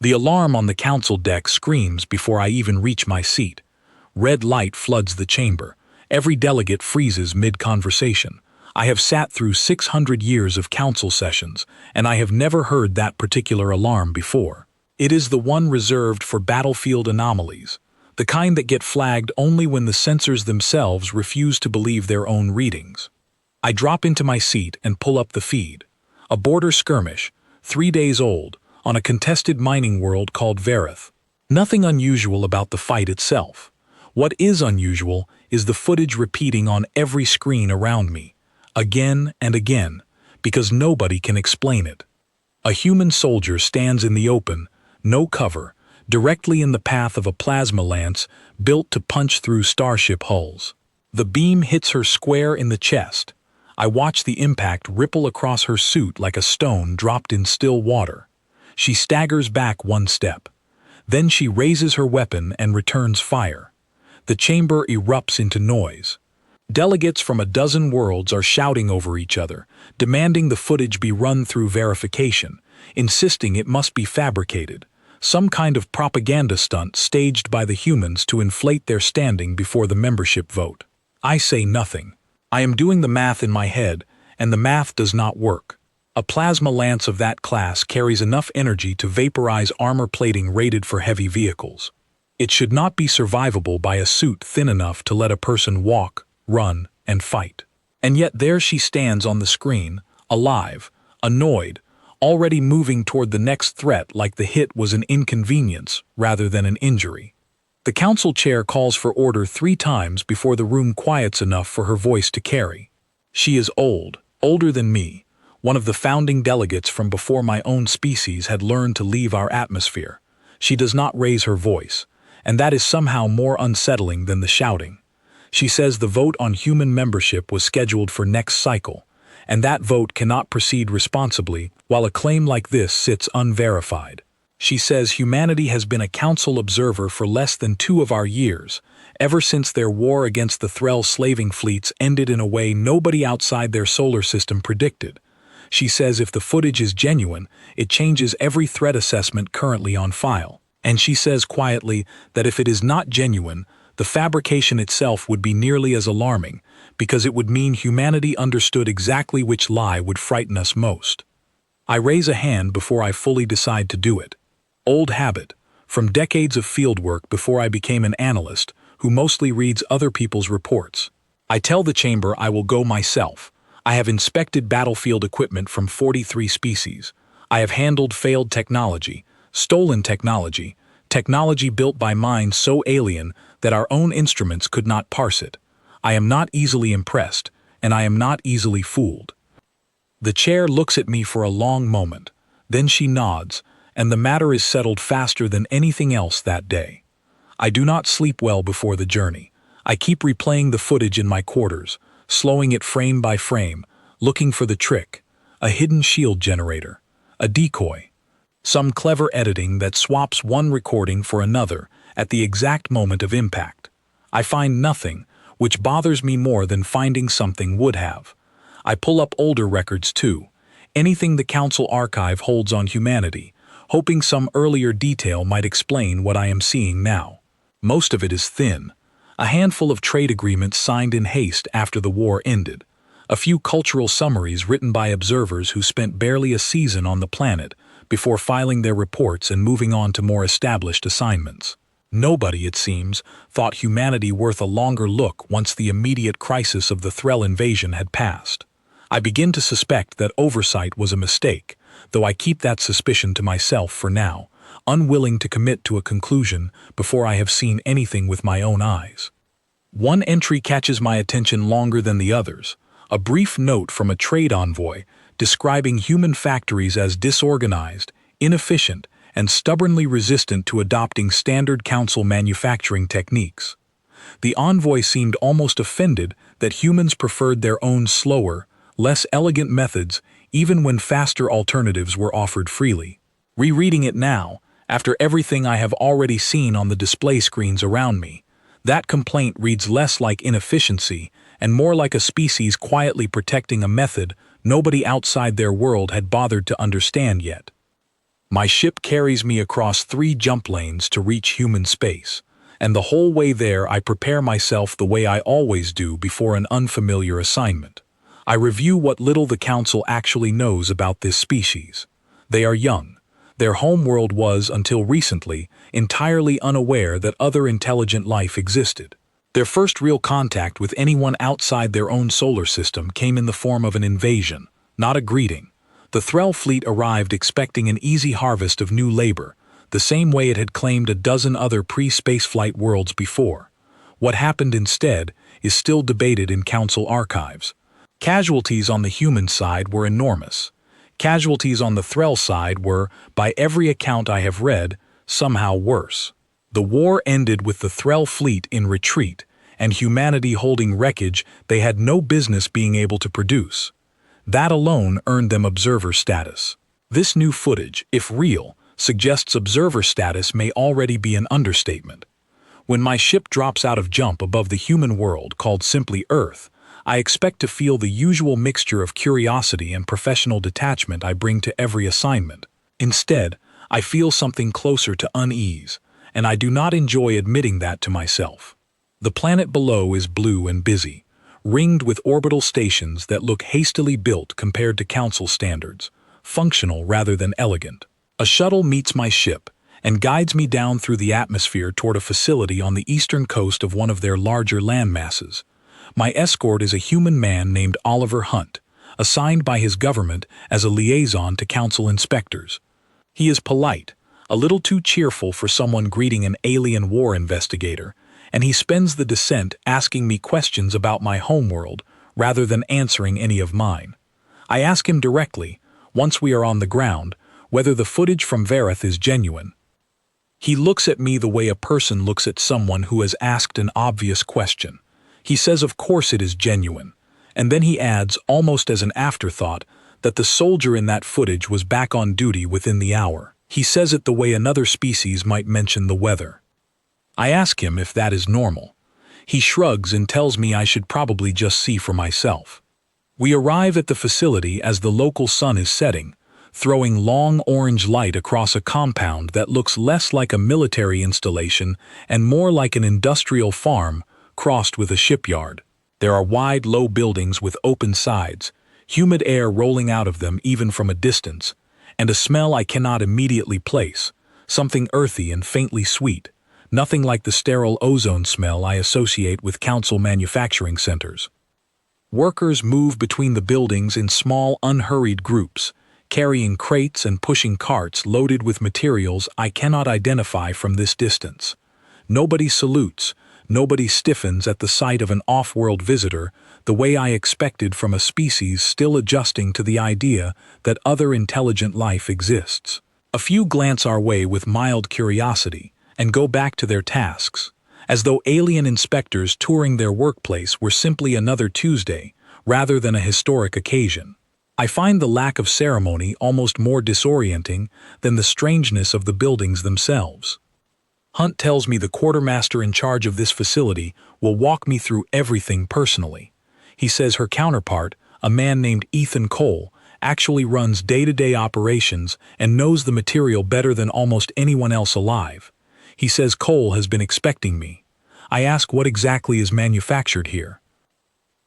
The alarm on the council deck screams before I even reach my seat. Red light floods the chamber. Every delegate freezes mid-conversation. I have sat through 600 years of council sessions, and I have never heard that particular alarm before. It is the one reserved for battlefield anomalies, the kind that get flagged only when the censors themselves refuse to believe their own readings. I drop into my seat and pull up the feed. A border skirmish, 3 days old, on a contested mining world called Verith. Nothing unusual about the fight itself. What is unusual is the footage repeating on every screen around me, again and again, because nobody can explain it. A human soldier stands in the open, no cover, directly in the path of a plasma lance built to punch through starship hulls. The beam hits her square in the chest. I watch the impact ripple across her suit like a stone dropped in still water. She staggers back one step. Then she raises her weapon and returns fire. The chamber erupts into noise. Delegates from a dozen worlds are shouting over each other, demanding the footage be run through verification, insisting it must be fabricated, some kind of propaganda stunt staged by the humans to inflate their standing before the membership vote. I say nothing. I am doing the math in my head, and the math does not work. A plasma lance of that class carries enough energy to vaporize armor plating rated for heavy vehicles. It should not be survivable by a suit thin enough to let a person walk, run, and fight. And yet there she stands on the screen, alive, annoyed, already moving toward the next threat like the hit was an inconvenience rather than an injury. The council chair calls for order 3 times before the room quiets enough for her voice to carry. She is old, older than me. One of the founding delegates from before my own species had learned to leave our atmosphere. She does not raise her voice, and that is somehow more unsettling than the shouting. She says the vote on human membership was scheduled for next cycle, and that vote cannot proceed responsibly while a claim like this sits unverified. She says humanity has been a council observer for less than 2 of our years, ever since their war against the Threll slaving fleets ended in a way nobody outside their solar system predicted. She says if the footage is genuine, it changes every threat assessment currently on file. And she says quietly that if it is not genuine, the fabrication itself would be nearly as alarming, because it would mean humanity understood exactly which lie would frighten us most. I raise a hand before I fully decide to do it. Old habit, from decades of fieldwork before I became an analyst who mostly reads other people's reports. I tell the chamber I will go myself. I have inspected battlefield equipment from 43 species. I have handled failed technology, stolen technology, technology built by minds so alien that our own instruments could not parse it. I am not easily impressed, and I am not easily fooled. The chair looks at me for a long moment. Then she nods, and the matter is settled faster than anything else that day. I do not sleep well before the journey. I keep replaying the footage in my quarters, slowing it frame by frame, looking for the trick, a hidden shield generator, a decoy, some clever editing that swaps one recording for another at the exact moment of impact. I find nothing, which bothers me more than finding something would have. I pull up older records too, anything the Council archive holds on humanity, hoping some earlier detail might explain what I am seeing now. Most of it is thin. A handful of trade agreements signed in haste after the war ended. A few cultural summaries written by observers who spent barely a season on the planet before filing their reports and moving on to more established assignments. Nobody, it seems, thought humanity worth a longer look once the immediate crisis of the Threll invasion had passed. I begin to suspect that oversight was a mistake, though I keep that suspicion to myself for now, unwilling to commit to a conclusion before I have seen anything with my own eyes. One entry catches my attention longer than the others, a brief note from a trade envoy describing human factories as disorganized, inefficient, and stubbornly resistant to adopting standard council manufacturing techniques. The envoy seemed almost offended that humans preferred their own slower, less elegant methods even when faster alternatives were offered freely. Rereading it now, after everything I have already seen on the display screens around me, that complaint reads less like inefficiency and more like a species quietly protecting a method nobody outside their world had bothered to understand yet. My ship carries me across 3 jump lanes to reach human space, and the whole way there I prepare myself the way I always do before an unfamiliar assignment. I review what little the Council actually knows about this species. They are young. Their homeworld was, until recently, entirely unaware that other intelligent life existed. Their first real contact with anyone outside their own solar system came in the form of an invasion, not a greeting. The Threll fleet arrived expecting an easy harvest of new labor, the same way it had claimed a dozen other pre-spaceflight worlds before. What happened instead is still debated in Council archives. Casualties on the human side were enormous. Casualties on the Threll side were, by every account I have read, somehow worse. The war ended with the Threll fleet in retreat and humanity holding wreckage they had no business being able to produce. That alone earned them observer status. This new footage, if real, suggests observer status may already be an understatement. When my ship drops out of jump above the human world called simply Earth, I expect to feel the usual mixture of curiosity and professional detachment I bring to every assignment. Instead, I feel something closer to unease, and I do not enjoy admitting that to myself. The planet below is blue and busy, ringed with orbital stations that look hastily built compared to Council standards, functional rather than elegant. A shuttle meets my ship and guides me down through the atmosphere toward a facility on the eastern coast of one of their larger landmasses. My escort is a human man named Oliver Hunt, assigned by his government as a liaison to Council inspectors. He is polite, a little too cheerful for someone greeting an alien war investigator, and he spends the descent asking me questions about my homeworld rather than answering any of mine. I ask him directly, once we are on the ground, whether the footage from Vareth is genuine. He looks at me the way a person looks at someone who has asked an obvious question. He says of course it is genuine, and then he adds, almost as an afterthought, that the soldier in that footage was back on duty within the hour. He says it the way another species might mention the weather. I ask him if that is normal. He shrugs and tells me I should probably just see for myself. We arrive at the facility as the local sun is setting, throwing long orange light across a compound that looks less like a military installation and more like an industrial farm crossed with a shipyard. There are wide, low buildings with open sides, humid air rolling out of them even from a distance, and a smell I cannot immediately place, something earthy and faintly sweet. Nothing like the sterile ozone smell I associate with Council manufacturing centers. Workers move between the buildings in small, unhurried groups, carrying crates and pushing carts loaded with materials I cannot identify from this distance. Nobody salutes, nobody stiffens at the sight of an off-world visitor the way I expected from a species still adjusting to the idea that other intelligent life exists. A few glance our way with mild curiosity, and go back to their tasks, as though alien inspectors touring their workplace were simply another Tuesday, rather than a historic occasion. I find the lack of ceremony almost more disorienting than the strangeness of the buildings themselves. Hunt tells me the quartermaster in charge of this facility will walk me through everything personally. He says her counterpart, a man named Ethan Cole, actually runs day-to-day operations and knows the material better than almost anyone else alive. He says Cole has been expecting me. I ask what exactly is manufactured here.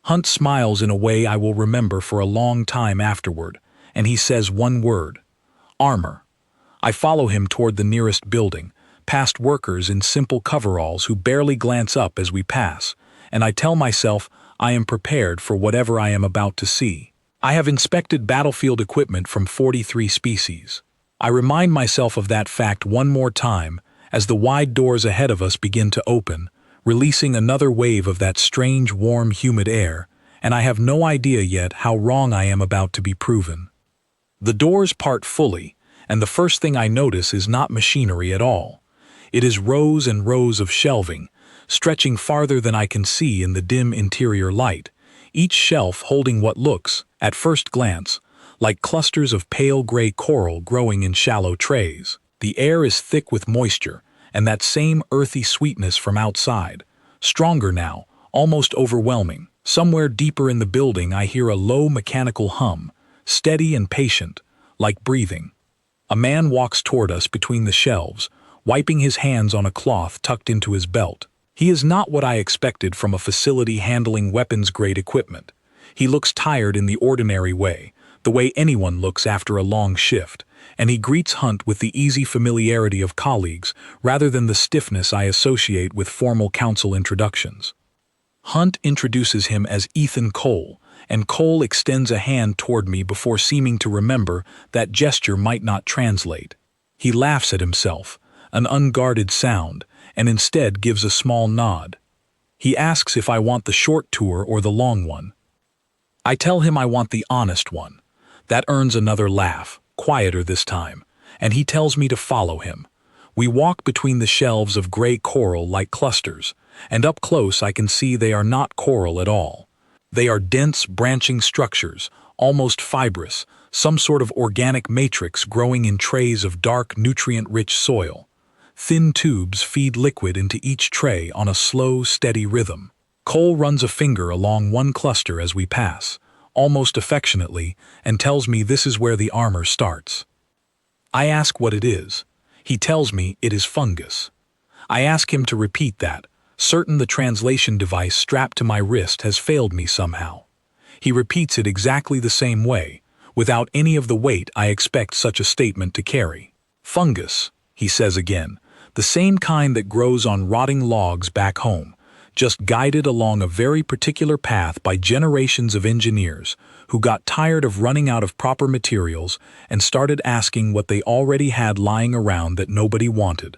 Hunt smiles in a way I will remember for a long time afterward, and he says one word: armor. I follow him toward the nearest building, past workers in simple coveralls who barely glance up as we pass, and I tell myself I am prepared for whatever I am about to see. I have inspected battlefield equipment from 43 species. I remind myself of that fact one more time as the wide doors ahead of us begin to open, releasing another wave of that strange, warm, humid air, and I have no idea yet how wrong I am about to be proven. The doors part fully, and the first thing I notice is not machinery at all. It is rows and rows of shelving, stretching farther than I can see in the dim interior light, each shelf holding what looks, at first glance, like clusters of pale gray coral growing in shallow trays. The air is thick with moisture, and that same earthy sweetness from outside, stronger now, almost overwhelming. Somewhere deeper in the building I hear a low mechanical hum, steady and patient, like breathing. A man walks toward us between the shelves, wiping his hands on a cloth tucked into his belt. He is not what I expected from a facility handling weapons-grade equipment. He looks tired in the ordinary way, the way anyone looks after a long shift, and he greets Hunt with the easy familiarity of colleagues rather than the stiffness I associate with formal council introductions. Hunt introduces him as Ethan Cole, and Cole extends a hand toward me before seeming to remember that gesture might not translate. He laughs at himself, an unguarded sound, and instead gives a small nod. He asks if I want the short tour or the long one. I tell him I want the honest one. That earns another laugh, quieter this time, and he tells me to follow him. We walk between the shelves of gray coral like clusters, and up close I can see they are not coral at all. They are dense, branching structures, almost fibrous, some sort of organic matrix growing in trays of dark, nutrient-rich soil. Thin tubes feed liquid into each tray on a slow, steady rhythm. Cole runs a finger along one cluster as we pass, almost affectionately, and tells me this is where the armor starts. I ask what it is. He tells me it is fungus. I ask him to repeat that, certain the translation device strapped to my wrist has failed me somehow. He repeats it exactly the same way, without any of the weight I expect such a statement to carry. Fungus, he says again, the same kind that grows on rotting logs back home, just guided along a very particular path by generations of engineers who got tired of running out of proper materials and started asking what they already had lying around that nobody wanted.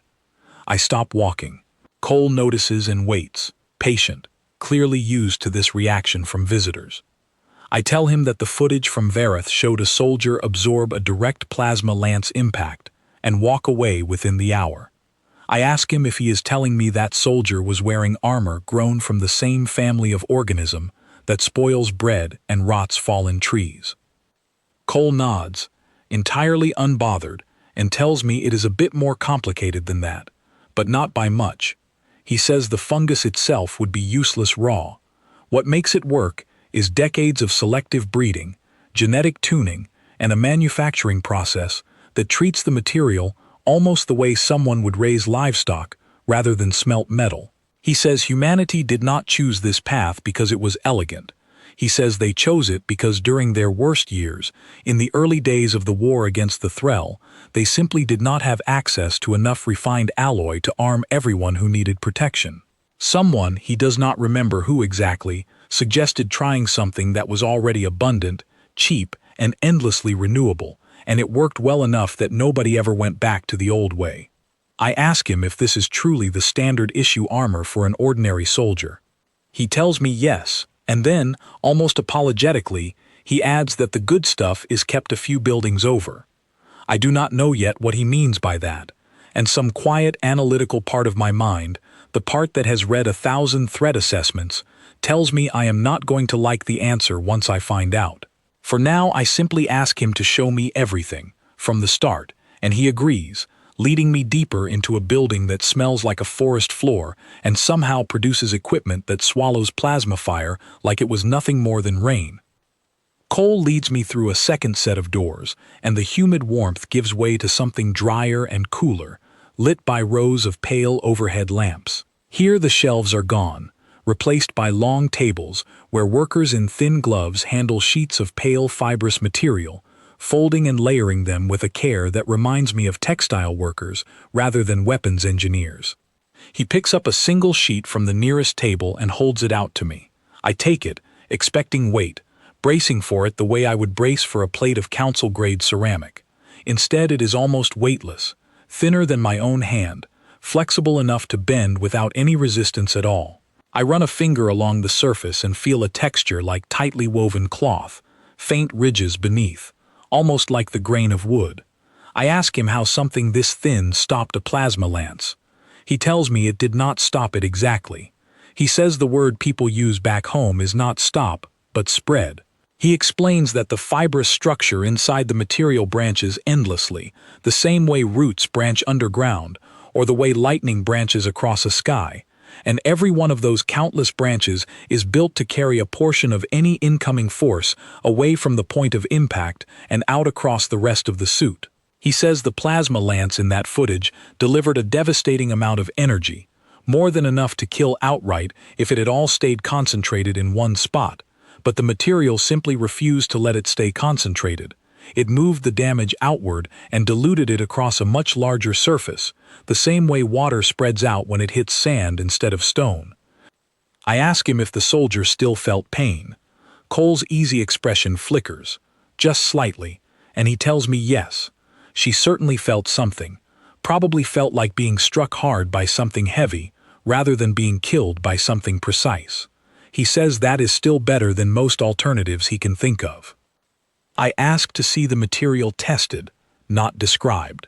I stop walking. Cole notices and waits, patient, clearly used to this reaction from visitors. I tell him that the footage from Vareth showed a soldier absorb a direct plasma lance impact and walk away within the hour. I ask him if he is telling me that soldier was wearing armor grown from the same family of organism that spoils bread and rots fallen trees. Cole nods, entirely unbothered, and tells me it is a bit more complicated than that, but not by much. He says the fungus itself would be useless raw. What makes it work is decades of selective breeding, genetic tuning, and a manufacturing process that treats the material almost the way someone would raise livestock rather than smelt metal. He says humanity did not choose this path because it was elegant. He says they chose it because during their worst years, in the early days of the war against the Threll, they simply did not have access to enough refined alloy to arm everyone who needed protection. Someone, he does not remember who exactly, suggested trying something that was already abundant, cheap, and endlessly renewable, and it worked well enough that nobody ever went back to the old way. I ask him if this is truly the standard issue armor for an ordinary soldier. He tells me yes, and then, almost apologetically, he adds that the good stuff is kept a few buildings over. I do not know yet what he means by that, and some quiet analytical part of my mind, the part that has read 1,000 threat assessments, tells me I am not going to like the answer once I find out. For now, I simply ask him to show me everything, from the start, and he agrees, leading me deeper into a building that smells like a forest floor and somehow produces equipment that swallows plasma fire like it was nothing more than rain. Cole leads me through a second set of doors, and the humid warmth gives way to something drier and cooler, lit by rows of pale overhead lamps. Here the shelves are gone, replaced by long tables where workers in thin gloves handle sheets of pale fibrous material, folding and layering them with a care that reminds me of textile workers rather than weapons engineers. He picks up a single sheet from the nearest table and holds it out to me. I take it, expecting weight, bracing for it the way I would brace for a plate of council-grade ceramic. Instead, it is almost weightless, thinner than my own hand, flexible enough to bend without any resistance at all. I run a finger along the surface and feel a texture like tightly woven cloth, faint ridges beneath, almost like the grain of wood. I ask him how something this thin stopped a plasma lance. He tells me it did not stop it exactly. He says the word people use back home is not stop, but spread. He explains that the fibrous structure inside the material branches endlessly, the same way roots branch underground, or the way lightning branches across a sky, and every one of those countless branches is built to carry a portion of any incoming force away from the point of impact and out across the rest of the suit. He says the plasma lance in that footage delivered a devastating amount of energy, more than enough to kill outright if it had all stayed concentrated in one spot, but the material simply refused to let it stay concentrated. It moved the damage outward and diluted it across a much larger surface, the same way water spreads out when it hits sand instead of stone. I ask him if the soldier still felt pain. Cole's easy expression flickers, just slightly, and he tells me yes. She certainly felt something, probably felt like being struck hard by something heavy, rather than being killed by something precise. He says that is still better than most alternatives he can think of. I ask to see the material tested, not described.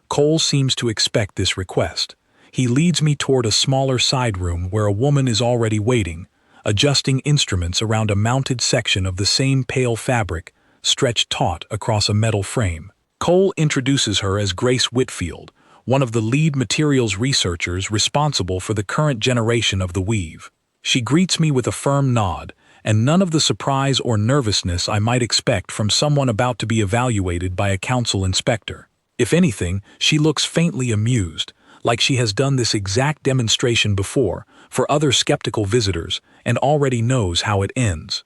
Cole seems to expect this request. He leads me toward a smaller side room where a woman is already waiting, adjusting instruments around a mounted section of the same pale fabric, stretched taut across a metal frame. Cole introduces her as Grace Whitfield, one of the lead materials researchers responsible for the current generation of the weave. She greets me with a firm nod, and none of the surprise or nervousness I might expect from someone about to be evaluated by a council inspector. If anything, she looks faintly amused, like she has done this exact demonstration before, for other skeptical visitors, and already knows how it ends.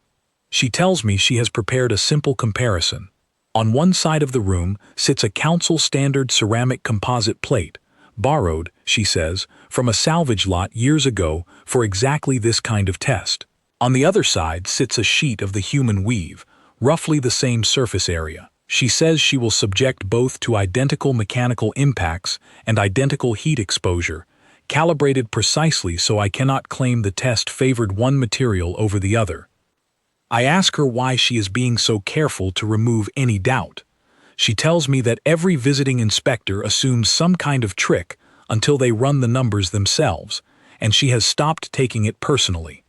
She tells me she has prepared a simple comparison. On one side of the room sits a council-standard ceramic composite plate, borrowed, she says, from a salvage lot years ago for exactly this kind of test. On the other side sits a sheet of the human weave, roughly the same surface area. She says she will subject both to identical mechanical impacts and identical heat exposure, calibrated precisely so I cannot claim the test favored one material over the other. I ask her why she is being so careful to remove any doubt. She tells me that every visiting inspector assumes some kind of trick until they run the numbers themselves, and she has stopped taking it personally.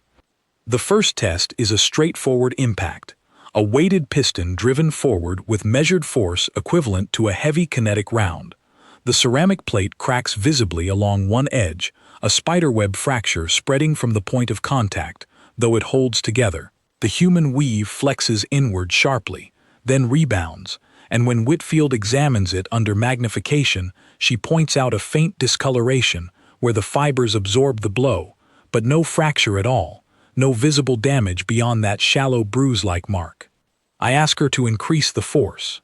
The first test is a straightforward impact, a weighted piston driven forward with measured force equivalent to a heavy kinetic round. The ceramic plate cracks visibly along one edge, a spiderweb fracture spreading from the point of contact, though it holds together. The human weave flexes inward sharply, then rebounds, and when Whitfield examines it under magnification, she points out a faint discoloration where the fibers absorb the blow, but no fracture at all, no visible damage beyond that shallow bruise-like mark. I ask her to increase the force.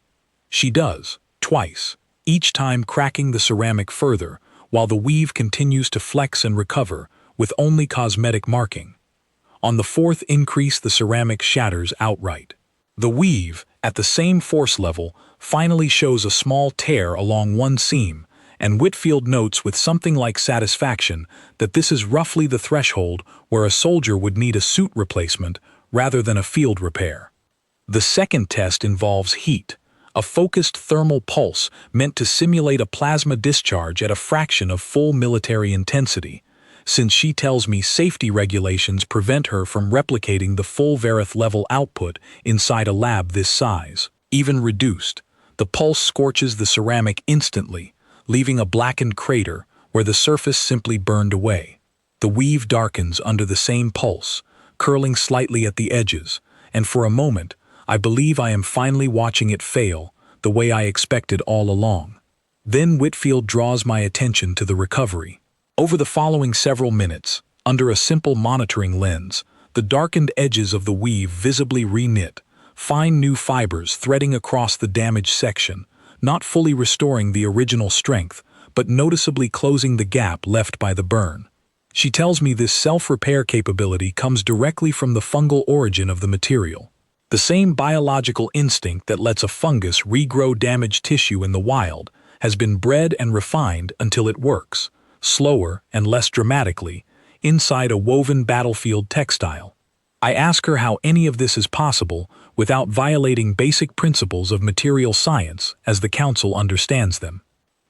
She does, twice, each time cracking the ceramic further, while the weave continues to flex and recover, with only cosmetic marking. On the fourth increase, the ceramic shatters outright. The weave, at the same force level, finally shows a small tear along one seam, and Whitfield notes with something like satisfaction that this is roughly the threshold where a soldier would need a suit replacement rather than a field repair. The second test involves heat, a focused thermal pulse meant to simulate a plasma discharge at a fraction of full military intensity, since she tells me safety regulations prevent her from replicating the full Verith level output inside a lab this size. Even reduced, the pulse scorches the ceramic instantly, leaving a blackened crater where the surface simply burned away. The weave darkens under the same pulse, curling slightly at the edges, and for a moment, I believe I am finally watching it fail the way I expected all along. Then Whitfield draws my attention to the recovery. Over the following several minutes, under a simple monitoring lens, the darkened edges of the weave visibly reknit, fine new fibers threading across the damaged section, not fully restoring the original strength, but noticeably closing the gap left by the burn. She tells me this self-repair capability comes directly from the fungal origin of the material. The same biological instinct that lets a fungus regrow damaged tissue in the wild has been bred and refined until it works, slower and less dramatically, inside a woven battlefield textile. I ask her how any of this is possible without violating basic principles of material science as the Council understands them.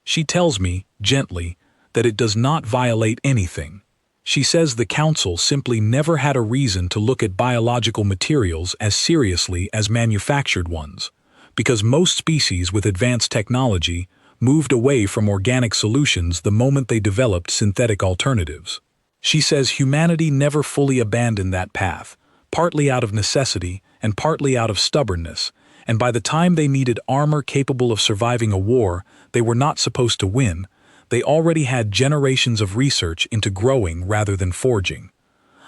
She tells me, gently, that it does not violate anything. She says the Council simply never had a reason to look at biological materials as seriously as manufactured ones, because most species with advanced technology moved away from organic solutions the moment they developed synthetic alternatives. She says humanity never fully abandoned that path, partly out of necessity and partly out of stubbornness, and by the time they needed armor capable of surviving a war they were not supposed to win, they already had generations of research into growing rather than forging.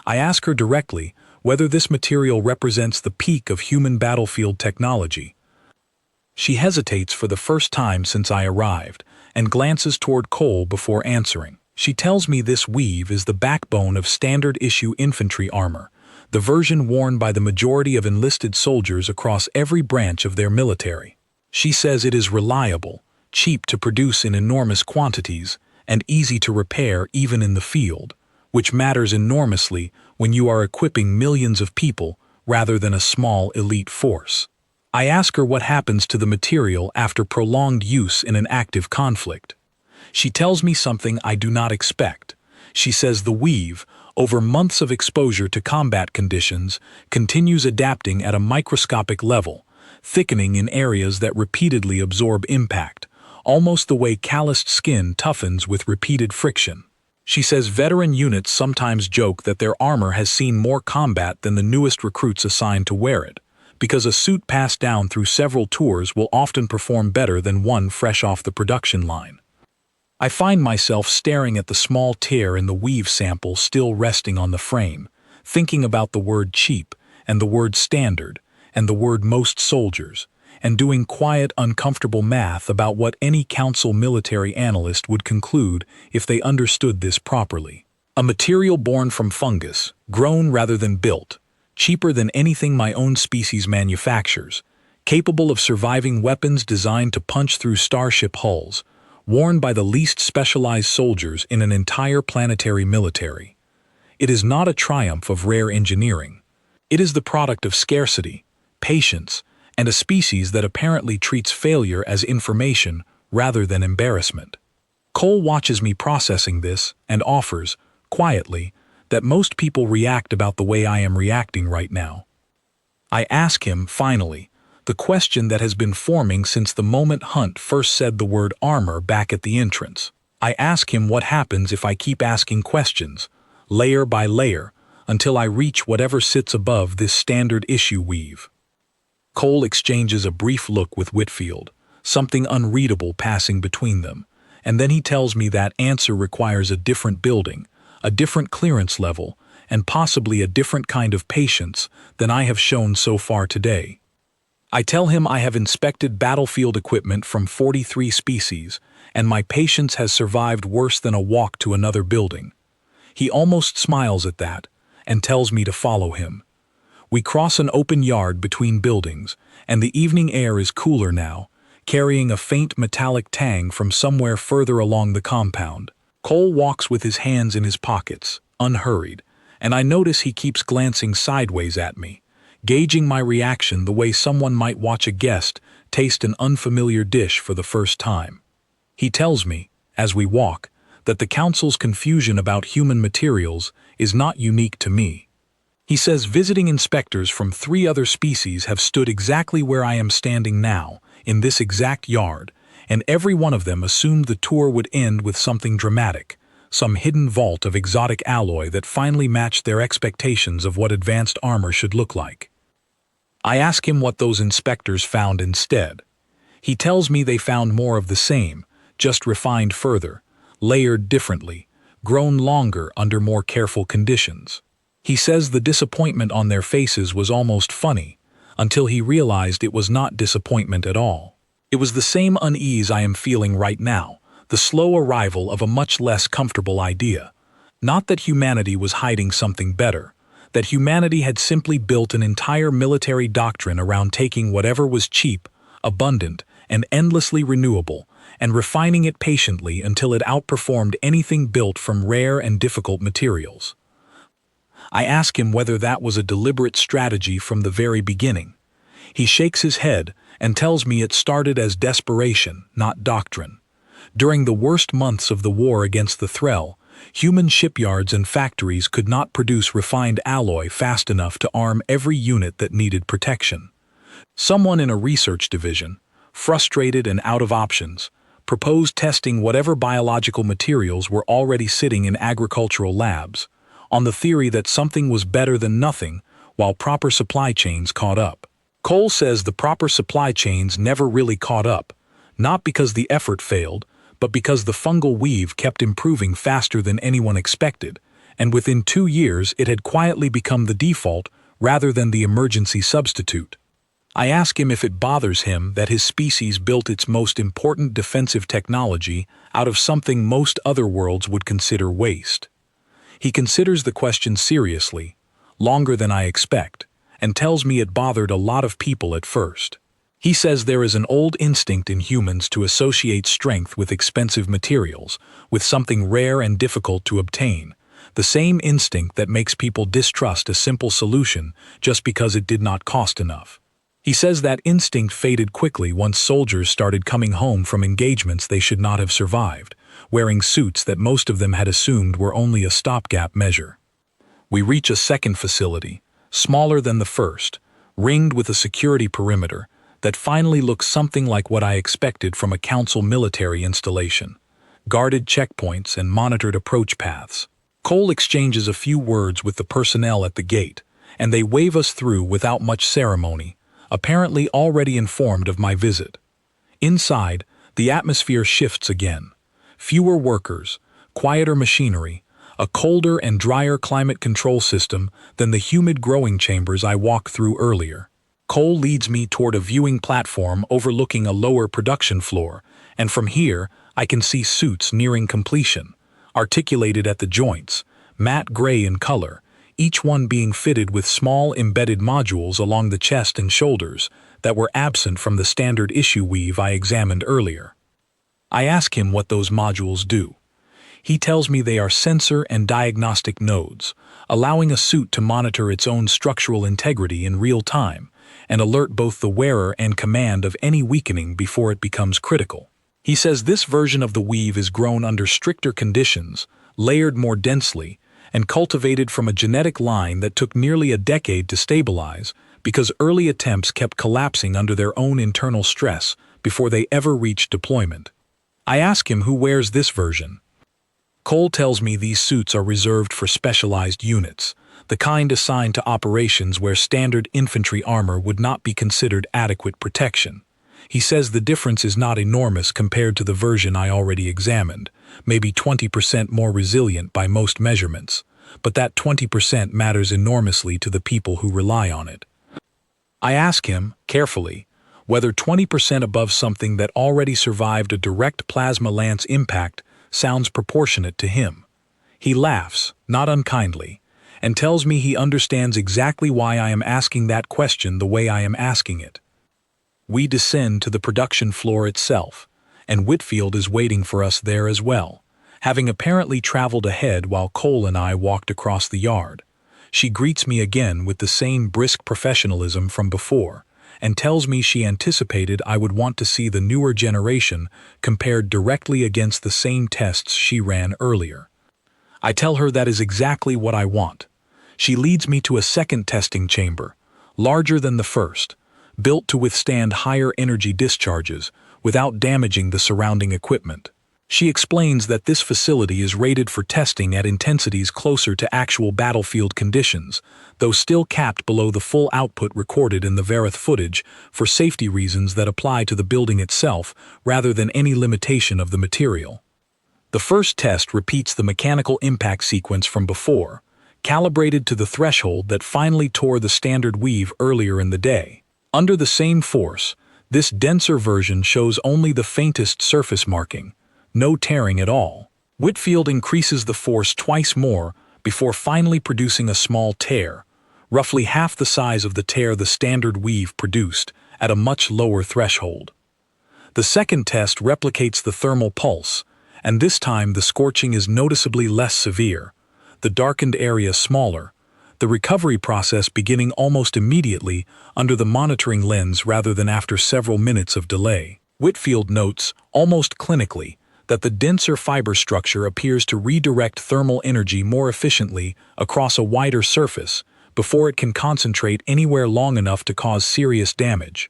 I ask her directly whether this material represents the peak of human battlefield technology. She hesitates for the first time since I arrived, and glances toward Cole before answering. She tells me this weave is the backbone of standard-issue infantry armor, the version worn by the majority of enlisted soldiers across every branch of their military. She says it is reliable, cheap to produce in enormous quantities, and easy to repair even in the field, which matters enormously when you are equipping millions of people rather than a small elite force. I ask her what happens to the material after prolonged use in an active conflict. She tells me something I do not expect. She says the weave, over months of exposure to combat conditions, continues adapting at a microscopic level, thickening in areas that repeatedly absorb impact, almost the way calloused skin toughens with repeated friction. She says veteran units sometimes joke that their armor has seen more combat than the newest recruits assigned to wear it, because a suit passed down through several tours will often perform better than one fresh off the production line. I find myself staring at the small tear in the weave sample still resting on the frame, thinking about the word cheap, and the word standard, and the word most soldiers, and doing quiet, uncomfortable math about what any council military analyst would conclude if they understood this properly. A material born from fungus, grown rather than built, cheaper than anything my own species manufactures, capable of surviving weapons designed to punch through starship hulls, worn by the least specialized soldiers in an entire planetary military. It is not a triumph of rare engineering. It is the product of scarcity, patience, and a species that apparently treats failure as information rather than embarrassment. Cole watches me processing this and offers, quietly, that most people react about the way I am reacting right now. I ask him, finally, the question that has been forming since the moment Hunt first said the word armor back at the entrance. I ask him what happens if I keep asking questions, layer by layer, until I reach whatever sits above this standard issue weave. Cole exchanges a brief look with Whitfield, something unreadable passing between them, and then he tells me that answer requires a different building, a different clearance level, and possibly a different kind of patience than I have shown so far today. I tell him I have inspected battlefield equipment from 43 species, and my patience has survived worse than a walk to another building. He almost smiles at that, and tells me to follow him. We cross an open yard between buildings, and the evening air is cooler now, carrying a faint metallic tang from somewhere further along the compound. Cole walks with his hands in his pockets, unhurried, and I notice he keeps glancing sideways at me, gauging my reaction the way someone might watch a guest taste an unfamiliar dish for the first time. He tells me, as we walk, that the Council's confusion about human materials is not unique to me. He says visiting inspectors from 3 other species have stood exactly where I am standing now, in this exact yard, and every one of them assumed the tour would end with something dramatic, some hidden vault of exotic alloy that finally matched their expectations of what advanced armor should look like. I ask him what those inspectors found instead. He tells me they found more of the same, just refined further, layered differently, grown longer under more careful conditions. He says the disappointment on their faces was almost funny, until he realized it was not disappointment at all. It was the same unease I am feeling right now, the slow arrival of a much less comfortable idea. Not that humanity was hiding something better, that humanity had simply built an entire military doctrine around taking whatever was cheap, abundant, and endlessly renewable, and refining it patiently until it outperformed anything built from rare and difficult materials. I ask him whether that was a deliberate strategy from the very beginning. He shakes his head and tells me it started as desperation, not doctrine. During the worst months of the war against the Threll, human shipyards and factories could not produce refined alloy fast enough to arm every unit that needed protection. Someone in a research division, frustrated and out of options, proposed testing whatever biological materials were already sitting in agricultural labs, on the theory that something was better than nothing while proper supply chains caught up. Cole says the proper supply chains never really caught up, not because the effort failed, but because the fungal weave kept improving faster than anyone expected, and within 2 years it had quietly become the default rather than the emergency substitute. I ask him if it bothers him that his species built its most important defensive technology out of something most other worlds would consider waste. He considers the question seriously, longer than I expect, and tells me it bothered a lot of people at first. He says there is an old instinct in humans to associate strength with expensive materials, with something rare and difficult to obtain, the same instinct that makes people distrust a simple solution just because it did not cost enough. He says that instinct faded quickly once soldiers started coming home from engagements they should not have survived, wearing suits that most of them had assumed were only a stopgap measure. We reach a second facility, smaller than the first, ringed with a security perimeter that finally looks something like what I expected from a council military installation. Guarded checkpoints and monitored approach paths. Cole exchanges a few words with the personnel at the gate, and they wave us through without much ceremony, apparently already informed of my visit. Inside, the atmosphere shifts again. Fewer workers, quieter machinery, a colder and drier climate control system than the humid growing chambers I walked through earlier. Cole leads me toward a viewing platform overlooking a lower production floor, and from here I can see suits nearing completion, articulated at the joints, matte gray in color, each one being fitted with small embedded modules along the chest and shoulders that were absent from the standard issue weave I examined earlier. I ask him what those modules do. He tells me they are sensor and diagnostic nodes, allowing a suit to monitor its own structural integrity in real time and alert both the wearer and command of any weakening before it becomes critical. He says this version of the weave is grown under stricter conditions, layered more densely, and cultivated from a genetic line that took nearly a decade to stabilize because early attempts kept collapsing under their own internal stress before they ever reached deployment. I ask him who wears this version. Cole tells me these suits are reserved for specialized units, the kind assigned to operations where standard infantry armor would not be considered adequate protection. He says the difference is not enormous compared to the version I already examined, maybe 20% more resilient by most measurements, but that 20% matters enormously to the people who rely on it. I ask him, carefully, whether 20% above something that already survived a direct plasma lance impact sounds proportionate to him. He laughs, not unkindly, and tells me he understands exactly why I am asking that question the way I am asking it. We descend to the production floor itself, and Whitfield is waiting for us there as well, having apparently traveled ahead while Cole and I walked across the yard. She greets me again with the same brisk professionalism from before, and tells me she anticipated I would want to see the newer generation compared directly against the same tests she ran earlier. I tell her that is exactly what I want. She leads me to a second testing chamber, larger than the first, built to withstand higher energy discharges without damaging the surrounding equipment. She explains that this facility is rated for testing at intensities closer to actual battlefield conditions, though still capped below the full output recorded in the Verith footage for safety reasons that apply to the building itself rather than any limitation of the material. The first test repeats the mechanical impact sequence from before, calibrated to the threshold that finally tore the standard weave earlier in the day. Under the same force, this denser version shows only the faintest surface marking, no tearing at all. Whitfield increases the force twice more before finally producing a small tear, roughly half the size of the tear the standard weave produced at a much lower threshold. The second test replicates the thermal pulse, and this time the scorching is noticeably less severe, the darkened area smaller, the recovery process beginning almost immediately under the monitoring lens rather than after several minutes of delay. Whitfield notes, almost clinically, that the denser fiber structure appears to redirect thermal energy more efficiently across a wider surface before it can concentrate anywhere long enough to cause serious damage.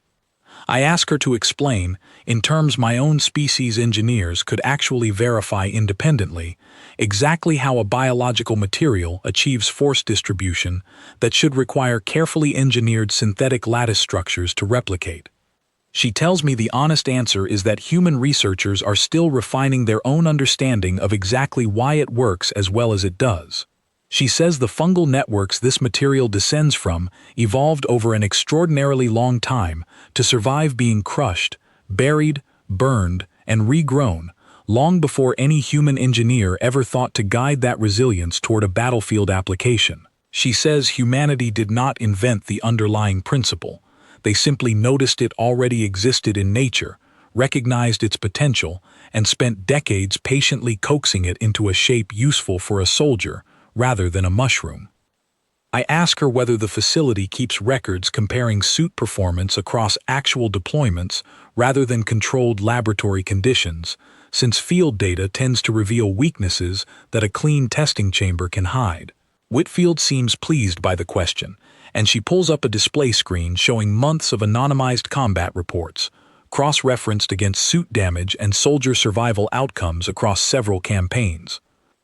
I ask her to explain, in terms my own species engineers could actually verify independently, exactly how a biological material achieves force distribution that should require carefully engineered synthetic lattice structures to replicate. She tells me the honest answer is that human researchers are still refining their own understanding of exactly why it works as well as it does. She says the fungal networks this material descends from evolved over an extraordinarily long time to survive being crushed, buried, burned, and regrown, long before any human engineer ever thought to guide that resilience toward a battlefield application. She says humanity did not invent the underlying principle. They simply noticed it already existed in nature, recognized its potential, and spent decades patiently coaxing it into a shape useful for a soldier, rather than a mushroom. I ask her whether the facility keeps records comparing suit performance across actual deployments rather than controlled laboratory conditions, since field data tends to reveal weaknesses that a clean testing chamber can hide. Whitfield seems pleased by the question, and she pulls up a display screen showing months of anonymized combat reports, cross-referenced against suit damage and soldier survival outcomes across several campaigns.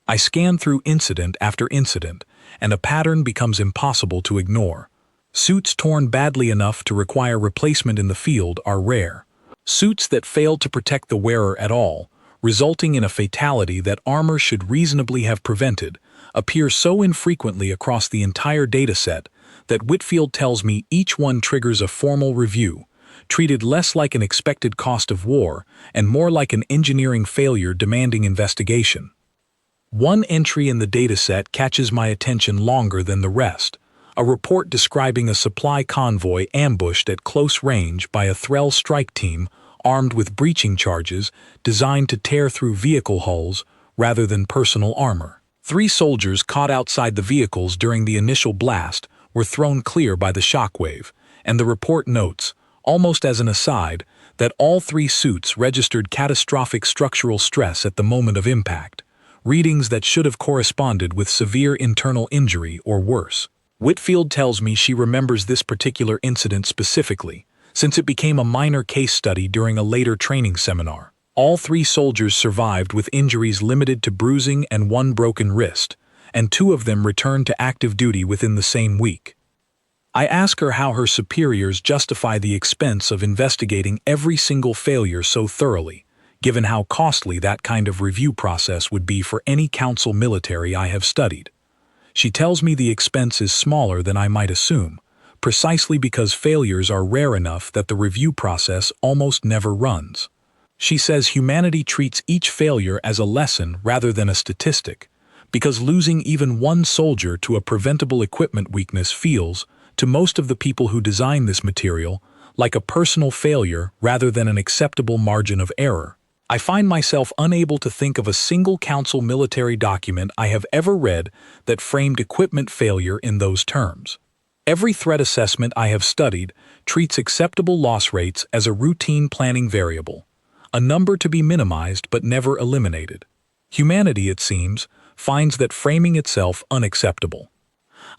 I scan through incident after incident, and a pattern becomes impossible to ignore. Suits torn badly enough to require replacement in the field are rare. Suits that fail to protect the wearer at all, resulting in a fatality that armor should reasonably have prevented, appear so infrequently across the entire dataset that Whitfield tells me each one triggers a formal review, treated less like an expected cost of war and more like an engineering failure demanding investigation. One entry in the dataset catches my attention longer than the rest, a report describing a supply convoy ambushed at close range by a Threll strike team armed with breaching charges designed to tear through vehicle hulls rather than personal armor. 3 soldiers caught outside the vehicles during the initial blast were thrown clear by the shockwave, and the report notes, almost as an aside, that all 3 suits registered catastrophic structural stress at the moment of impact, readings that should have corresponded with severe internal injury or worse. Whitfield tells me she remembers this particular incident specifically, since it became a minor case study during a later training seminar. All 3 soldiers survived with injuries limited to bruising and 1 broken wrist, and 2 of them returned to active duty within the same week. I ask her how her superiors justify the expense of investigating every single failure so thoroughly, given how costly that kind of review process would be for any council military I have studied. She tells me the expense is smaller than I might assume, precisely because failures are rare enough that the review process almost never runs. She says humanity treats each failure as a lesson rather than a statistic, because losing even 1 soldier to a preventable equipment weakness feels, to most of the people who design this material, like a personal failure rather than an acceptable margin of error. I find myself unable to think of a single council military document I have ever read that framed equipment failure in those terms. Every threat assessment I have studied treats acceptable loss rates as a routine planning variable, a number to be minimized but never eliminated. Humanity, it seems, finds that framing itself unacceptable.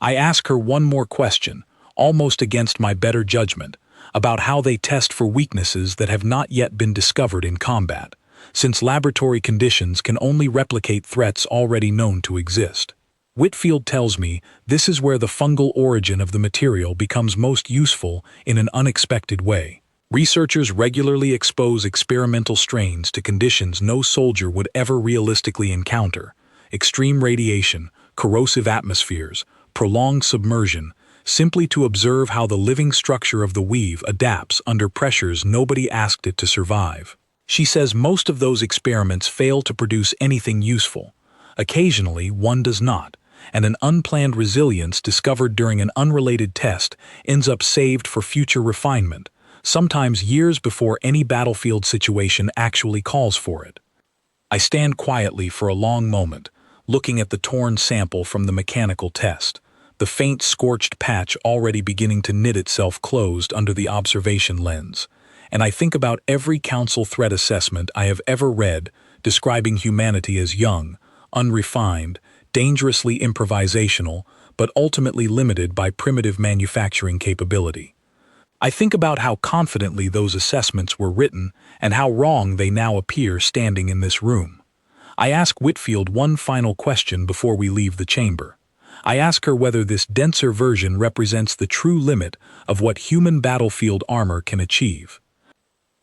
I ask her one more question, almost against my better judgment, about how they test for weaknesses that have not yet been discovered in combat, since laboratory conditions can only replicate threats already known to exist. Whitfield tells me this is where the fungal origin of the material becomes most useful in an unexpected way. Researchers regularly expose experimental strains to conditions no soldier would ever realistically encounter: extreme radiation, corrosive atmospheres, prolonged submersion, simply to observe how the living structure of the weave adapts under pressures nobody asked it to survive. She says most of those experiments fail to produce anything useful. Occasionally, one does not, and an unplanned resilience discovered during an unrelated test ends up saved for future refinement, sometimes years before any battlefield situation actually calls for it. I stand quietly for a long moment, looking at the torn sample from the mechanical test, the faint scorched patch already beginning to knit itself closed under the observation lens, and I think about every council threat assessment I have ever read describing humanity as young, unrefined, dangerously improvisational, but ultimately limited by primitive manufacturing capability. I think about how confidently those assessments were written and how wrong they now appear standing in this room. I ask Whitfield one final question before we leave the chamber. I ask her whether this denser version represents the true limit of what human battlefield armor can achieve.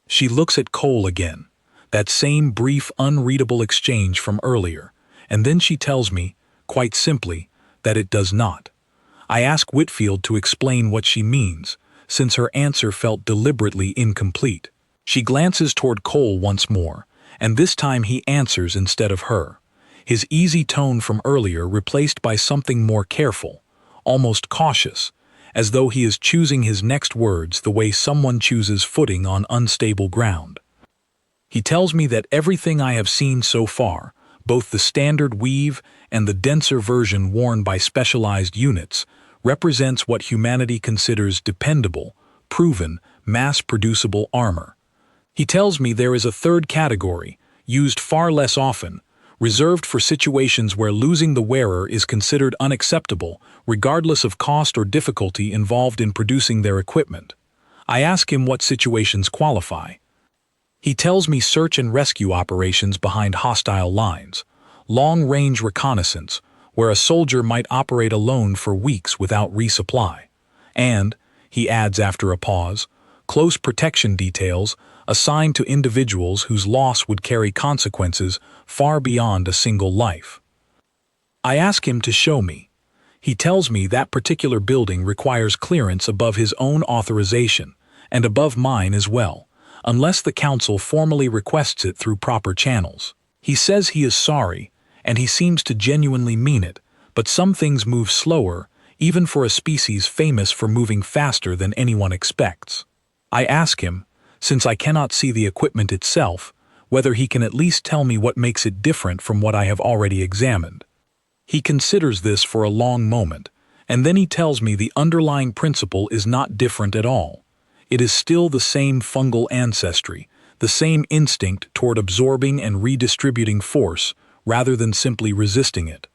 She looks at Cole again, that same brief, unreadable exchange from earlier, and then she tells me, quite simply, that it does not. I ask Whitfield to explain what she means, since her answer felt deliberately incomplete. She glances toward Cole once more, and this time he answers instead of her, his easy tone from earlier replaced by something more careful, almost cautious, as though he is choosing his next words the way someone chooses footing on unstable ground. He tells me that everything I have seen so far, both the standard weave and the denser version worn by specialized units, represents what humanity considers dependable, proven, mass-producible armor. He tells me there is a third category, used far less often, reserved for situations where losing the wearer is considered unacceptable, regardless of cost or difficulty involved in producing their equipment. I ask him what situations qualify. He tells me search and rescue operations behind hostile lines, long-range reconnaissance, where a soldier might operate alone for weeks without resupply, and, he adds after a pause, close protection details assigned to individuals whose loss would carry consequences far beyond a single life. I ask him to show me. He tells me that particular building requires clearance above his own authorization, and above mine as well, unless the council formally requests it through proper channels. He says he is sorry, and he seems to genuinely mean it, but some things move slower, even for a species famous for moving faster than anyone expects. I ask him, since I cannot see the equipment itself, whether he can at least tell me what makes it different from what I have already examined. He considers this for a long moment, and then he tells me the underlying principle is not different at all. It is still the same fungal ancestry, the same instinct toward absorbing and redistributing force rather than simply resisting it.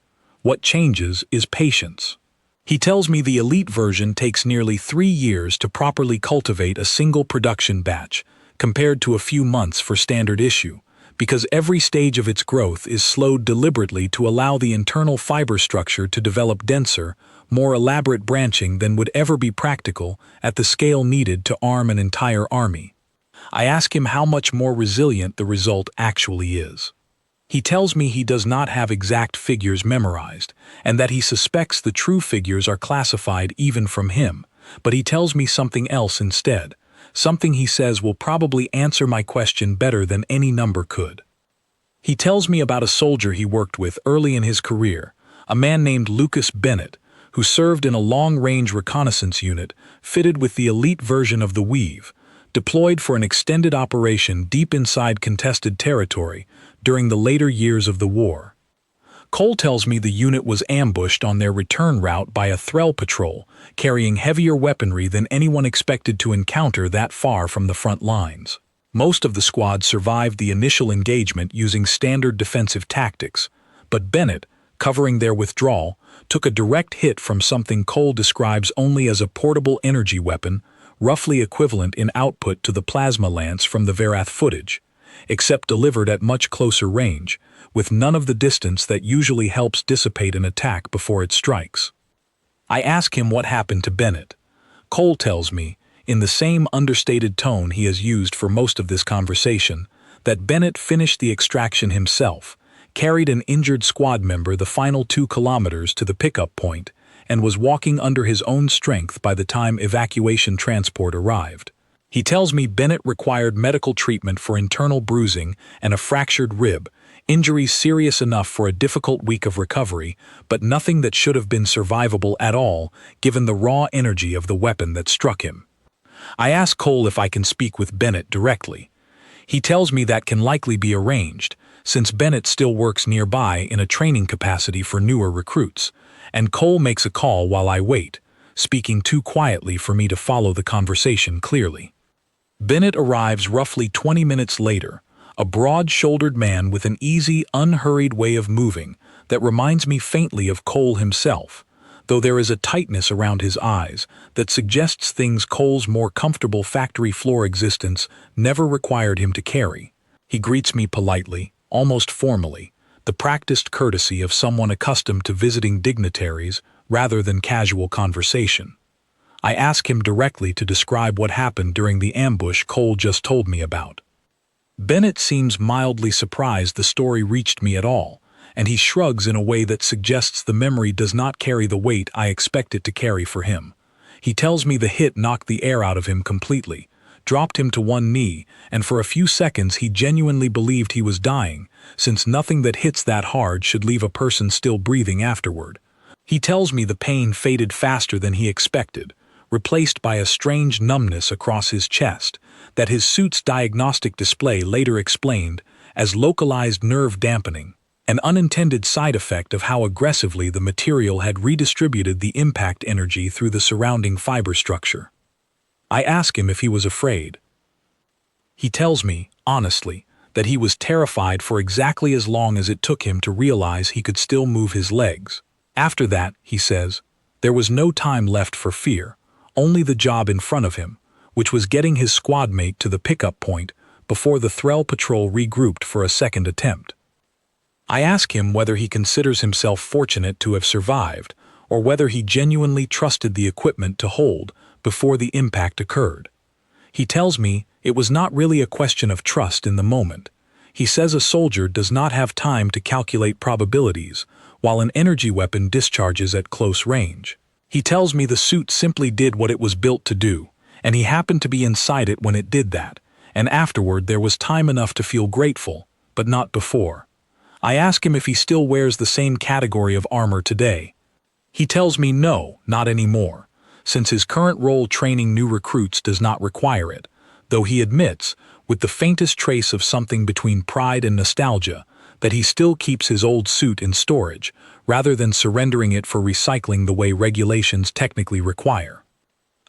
What changes is patience. He tells me the elite version takes nearly 3 years to properly cultivate a single production batch, compared to a few months for standard issue, because every stage of its growth is slowed deliberately to allow the internal fiber structure to develop denser, more elaborate branching than would ever be practical at the scale needed to arm an entire army. I ask him how much more resilient the result actually is. He tells me he does not have exact figures memorized, and that he suspects the true figures are classified even from him, but he tells me something else instead, something he says will probably answer my question better than any number could. He tells me about a soldier he worked with early in his career, a man named Lucas Bennett, who served in a long-range reconnaissance unit fitted with the elite version of the Weave, deployed for an extended operation deep inside contested territory during the later years of the war. Cole tells me the unit was ambushed on their return route by a Threll patrol, carrying heavier weaponry than anyone expected to encounter that far from the front lines. Most of the squad survived the initial engagement using standard defensive tactics, but Bennett, covering their withdrawal, took a direct hit from something Cole describes only as a portable energy weapon, roughly equivalent in output to the plasma lance from the Verath footage, except delivered at much closer range, with none of the distance that usually helps dissipate an attack before it strikes. I ask him what happened to Bennett. Cole tells me, in the same understated tone he has used for most of this conversation, that Bennett finished the extraction himself, carried an injured squad member the final 2 kilometers to the pickup point, and was walking under his own strength by the time evacuation transport arrived. He tells me Bennett required medical treatment for internal bruising and a fractured rib, injuries serious enough for a difficult week of recovery, but nothing that should have been survivable at all given the raw energy of the weapon that struck him. I ask Cole if I can speak with Bennett directly. He tells me that can likely be arranged, since Bennett still works nearby in a training capacity for newer recruits, and Cole makes a call while I wait, speaking too quietly for me to follow the conversation clearly. Bennett arrives roughly 20 minutes later, a broad-shouldered man with an easy, unhurried way of moving that reminds me faintly of Cole himself, though there is a tightness around his eyes that suggests things Cole's more comfortable factory floor existence never required him to carry. He greets me politely, almost formally, the practiced courtesy of someone accustomed to visiting dignitaries rather than casual conversation. I ask him directly to describe what happened during the ambush Cole just told me about. Bennett seems mildly surprised the story reached me at all, and he shrugs in a way that suggests the memory does not carry the weight I expect it to carry for him. He tells me the hit knocked the air out of him completely, dropped him to one knee, and for a few seconds he genuinely believed he was dying, since nothing that hits that hard should leave a person still breathing afterward. He tells me the pain faded faster than he expected, replaced by a strange numbness across his chest, that his suit's diagnostic display later explained as localized nerve dampening, an unintended side effect of how aggressively the material had redistributed the impact energy through the surrounding fiber structure. I ask him if he was afraid. He tells me, honestly, that he was terrified for exactly as long as it took him to realize he could still move his legs. After that, he says, there was no time left for fear, only the job in front of him, which was getting his squad mate to the pickup point before the Thrall Patrol regrouped for a second attempt. I ask him whether he considers himself fortunate to have survived, or whether he genuinely trusted the equipment to hold before the impact occurred. He tells me it was not really a question of trust in the moment. He says a soldier does not have time to calculate probabilities, while an energy weapon discharges at close range. He tells me the suit simply did what it was built to do, and he happened to be inside it when it did that, and afterward there was time enough to feel grateful, but not before. I ask him if he still wears the same category of armor today. He tells me no, not anymore, since his current role training new recruits does not require it, though he admits, with the faintest trace of something between pride and nostalgia, that he still keeps his old suit in storage, rather than surrendering it for recycling the way regulations technically require.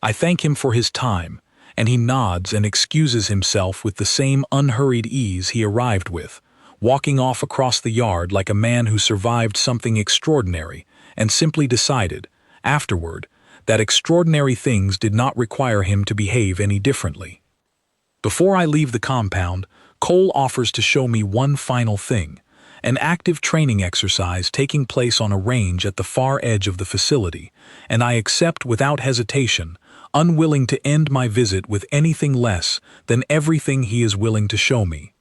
I thank him for his time, and he nods and excuses himself with the same unhurried ease he arrived with, walking off across the yard like a man who survived something extraordinary and simply decided, afterward, that extraordinary things did not require him to behave any differently. Before I leave the compound, Cole offers to show me one final thing, an active training exercise taking place on a range at the far edge of the facility, and I accept without hesitation, unwilling to end my visit with anything less than everything he is willing to show me.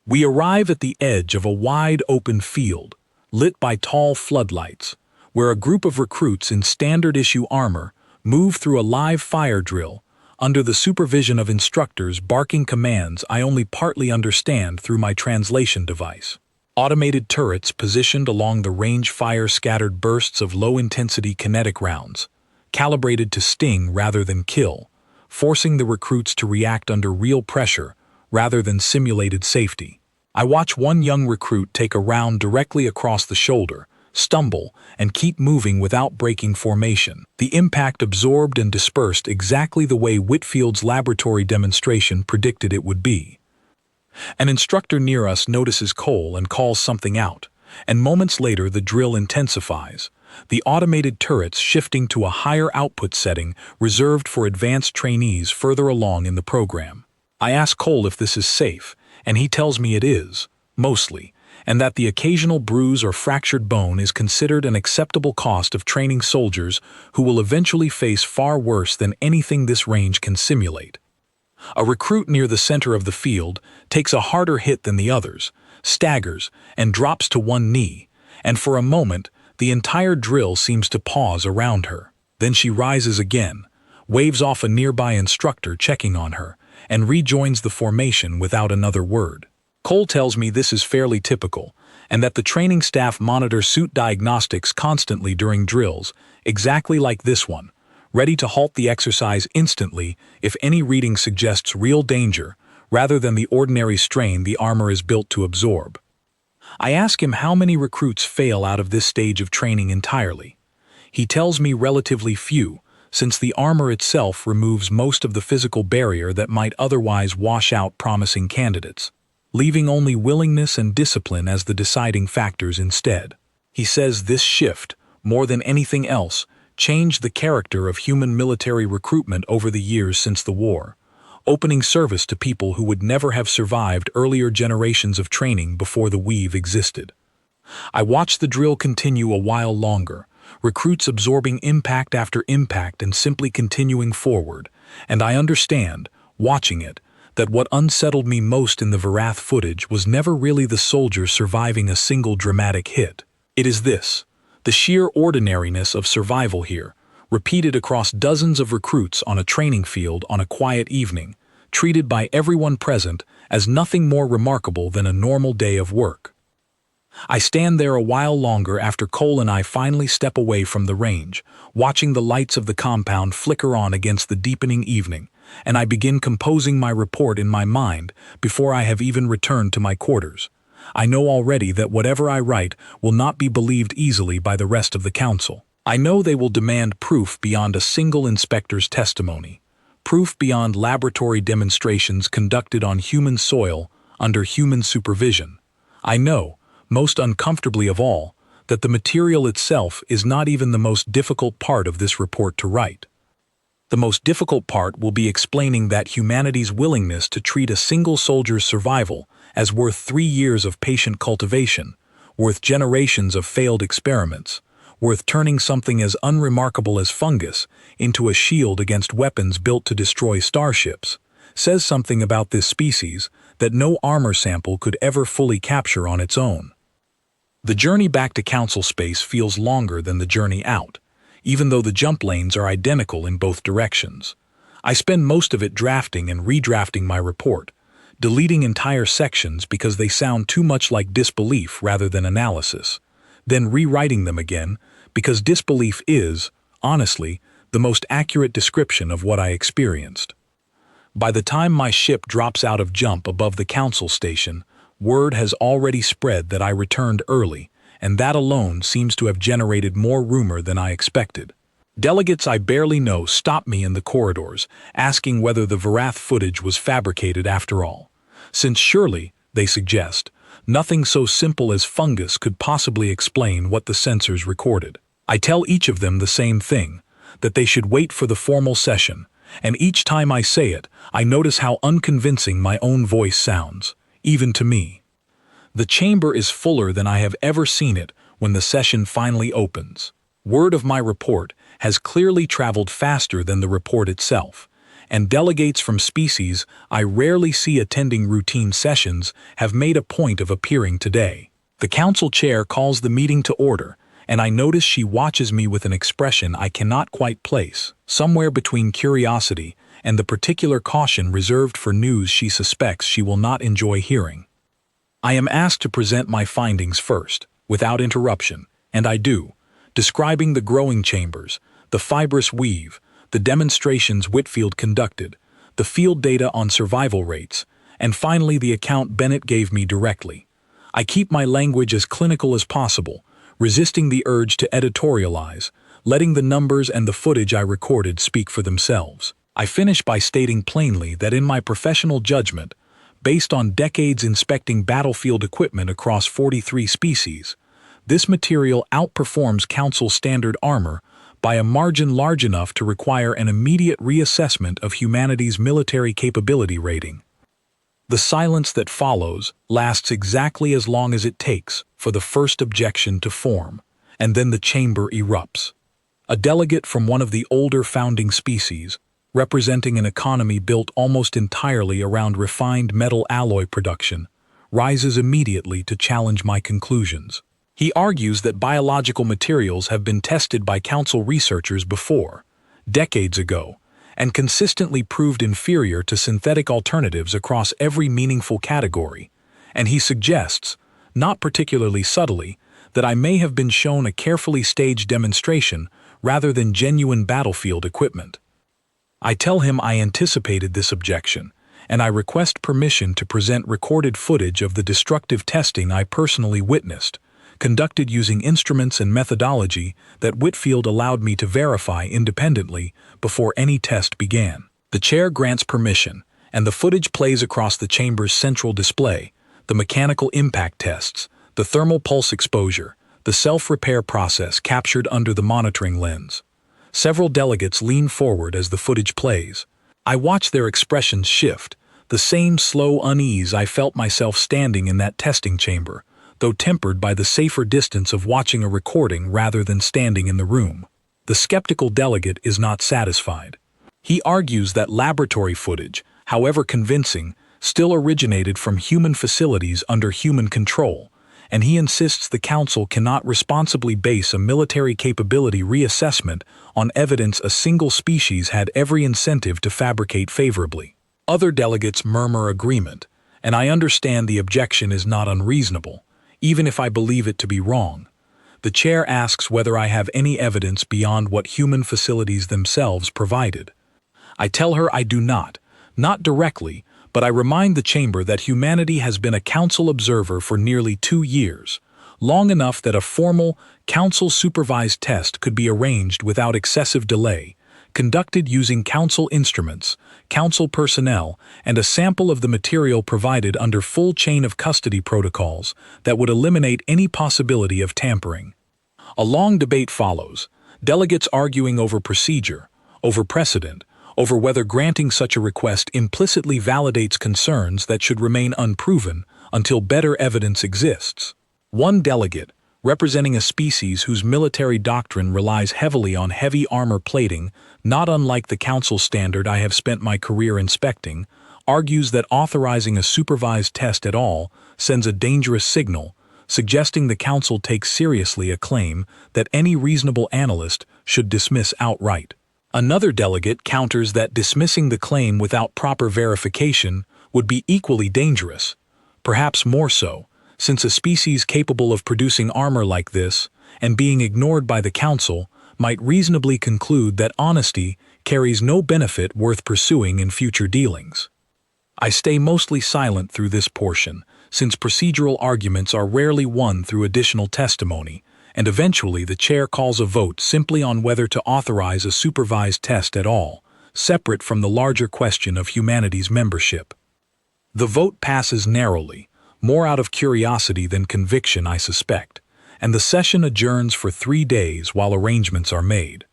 We arrive at the edge of a wide open field, lit by tall floodlights, where a group of recruits in standard-issue armor move through a live fire drill under the supervision of instructors barking commands I only partly understand through my translation device. Automated turrets positioned along the range fire scattered bursts of low-intensity kinetic rounds, calibrated to sting rather than kill, forcing the recruits to react under real pressure rather than simulated safety. I watch one young recruit take a round directly across the shoulder, stumble, and keep moving without breaking formation. The impact absorbed and dispersed exactly the way Whitfield's laboratory demonstration predicted it would be. An instructor near us notices Cole and calls something out, and moments later the drill intensifies, the automated turrets shifting to a higher output setting reserved for advanced trainees further along in the program. I ask Cole if this is safe, and he tells me it is, mostly, and that the occasional bruise or fractured bone is considered an acceptable cost of training soldiers who will eventually face far worse than anything this range can simulate. A recruit near the center of the field takes a harder hit than the others, staggers, and drops to one knee, and for a moment, the entire drill seems to pause around her. Then she rises again, waves off a nearby instructor checking on her, and rejoins the formation without another word. Cole tells me this is fairly typical, and that the training staff monitor suit diagnostics constantly during drills, exactly like this one, ready to halt the exercise instantly if any reading suggests real danger, rather than the ordinary strain the armor is built to absorb. I ask him how many recruits fail out of this stage of training entirely. He tells me relatively few, since the armor itself removes most of the physical barrier that might otherwise wash out promising candidates, leaving only willingness and discipline as the deciding factors instead. He says this shift, more than anything else, changed the character of human military recruitment over the years since the war, opening service to people who would never have survived earlier generations of training before the weave existed. I watched the drill continue a while longer, recruits absorbing impact after impact and simply continuing forward, and I understand, watching it, that what unsettled me most in the Varath footage was never really the soldiers surviving a single dramatic hit. It is this, the sheer ordinariness of survival here, repeated across dozens of recruits on a training field on a quiet evening, treated by everyone present as nothing more remarkable than a normal day of work. I stand there a while longer after Cole and I finally step away from the range, watching the lights of the compound flicker on against the deepening evening, and I begin composing my report in my mind before I have even returned to my quarters. I know already that whatever I write will not be believed easily by the rest of the council. I know they will demand proof beyond a single inspector's testimony, proof beyond laboratory demonstrations conducted on human soil under human supervision. I know, most uncomfortably of all, that the material itself is not even the most difficult part of this report to write. The most difficult part will be explaining that humanity's willingness to treat a single soldier's survival as worth 3 years of patient cultivation, worth generations of failed experiments, worth turning something as unremarkable as fungus into a shield against weapons built to destroy starships, says something about this species that no armor sample could ever fully capture on its own. The journey back to Council space feels longer than the journey out, even though the jump lanes are identical in both directions. I spend most of it drafting and redrafting my report, deleting entire sections because they sound too much like disbelief rather than analysis, then rewriting them again because disbelief is, honestly, the most accurate description of what I experienced. By the time my ship drops out of jump above the Council station, word has already spread that I returned early, and that alone seems to have generated more rumor than I expected. Delegates I barely know stop me in the corridors, asking whether the Varath footage was fabricated after all, since surely, they suggest, nothing so simple as fungus could possibly explain what the sensors recorded. I tell each of them the same thing, that they should wait for the formal session, and each time I say it, I notice how unconvincing my own voice sounds, even to me. The chamber is fuller than I have ever seen it when the session finally opens. Word of my report has clearly traveled faster than the report itself, and delegates from species I rarely see attending routine sessions have made a point of appearing today. The council chair calls the meeting to order, and I notice she watches me with an expression I cannot quite place, somewhere between curiosity and the particular caution reserved for news she suspects she will not enjoy hearing. I am asked to present my findings first, without interruption, and I do, describing the growing chambers, the fibrous weave, the demonstrations Whitfield conducted, the field data on survival rates, and finally the account Bennett gave me directly. I keep my language as clinical as possible, resisting the urge to editorialize, letting the numbers and the footage I recorded speak for themselves. I finish by stating plainly that in my professional judgment, based on decades inspecting battlefield equipment across 43 species, this material outperforms Council standard armor by a margin large enough to require an immediate reassessment of humanity's military capability rating. The silence that follows lasts exactly as long as it takes for the first objection to form, and then the chamber erupts. A delegate from one of the older founding species, representing an economy built almost entirely around refined metal alloy production, rises immediately to challenge my conclusions. He argues that biological materials have been tested by Council researchers before, decades ago, and consistently proved inferior to synthetic alternatives across every meaningful category, and he suggests, not particularly subtly, that I may have been shown a carefully staged demonstration rather than genuine battlefield equipment. I tell him I anticipated this objection, and I request permission to present recorded footage of the destructive testing I personally witnessed, conducted using instruments and methodology that Whitfield allowed me to verify independently before any test began. The chair grants permission, and the footage plays across the chamber's central display, the mechanical impact tests, the thermal pulse exposure, the self-repair process captured under the monitoring lens. Several delegates lean forward as the footage plays. I watch their expressions shift, the same slow unease I felt myself standing in that testing chamber, though tempered by the safer distance of watching a recording rather than standing in the room. The skeptical delegate is not satisfied. He argues that laboratory footage, however convincing, still originated from human facilities under human control, and he insists the Council cannot responsibly base a military capability reassessment on evidence a single species had every incentive to fabricate favorably. Other delegates murmur agreement, and I understand the objection is not unreasonable, even if I believe it to be wrong. The chair asks whether I have any evidence beyond what human facilities themselves provided. I tell her I do not directly, but I remind the chamber that humanity has been a council observer for nearly 2 years, long enough that a formal, council-supervised test could be arranged without excessive delay, conducted using council instruments, council personnel, and a sample of the material provided under full chain of custody protocols that would eliminate any possibility of tampering. A long debate follows, delegates arguing over procedure, over precedent, over whether granting such a request implicitly validates concerns that should remain unproven until better evidence exists. One delegate, representing a species whose military doctrine relies heavily on heavy armor plating, not unlike the council standard I have spent my career inspecting, argues that authorizing a supervised test at all sends a dangerous signal, suggesting the council takes seriously a claim that any reasonable analyst should dismiss outright. Another delegate counters that dismissing the claim without proper verification would be equally dangerous, perhaps more so, since a species capable of producing armor like this, and being ignored by the council, might reasonably conclude that honesty carries no benefit worth pursuing in future dealings. I stay mostly silent through this portion, since procedural arguments are rarely won through additional testimony, and eventually the chair calls a vote simply on whether to authorize a supervised test at all, separate from the larger question of humanity's membership. The vote passes narrowly, more out of curiosity than conviction I suspect, and the session adjourns for 3 days while arrangements are made.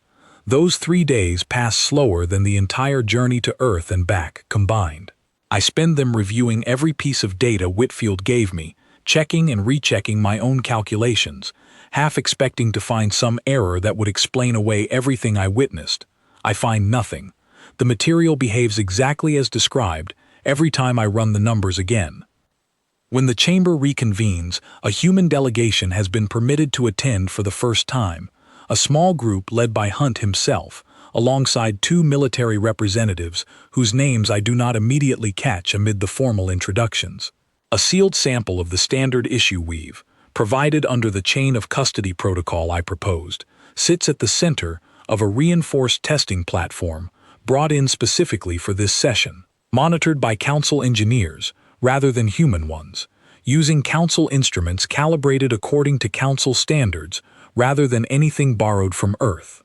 Those 3 days pass slower than the entire journey to Earth and back combined. I spend them reviewing every piece of data Whitfield gave me, checking and rechecking my own calculations, half expecting to find some error that would explain away everything I witnessed. I find nothing. The material behaves exactly as described every time I run the numbers again. When the chamber reconvenes, a human delegation has been permitted to attend for the first time, a small group led by Hunt himself, alongside 2 military representatives whose names I do not immediately catch amid the formal introductions. A sealed sample of the standard issue weave, provided under the chain of custody protocol I proposed, sits at the center of a reinforced testing platform brought in specifically for this session, monitored by council engineers rather than human ones, using council instruments calibrated according to council standards rather than anything borrowed from Earth.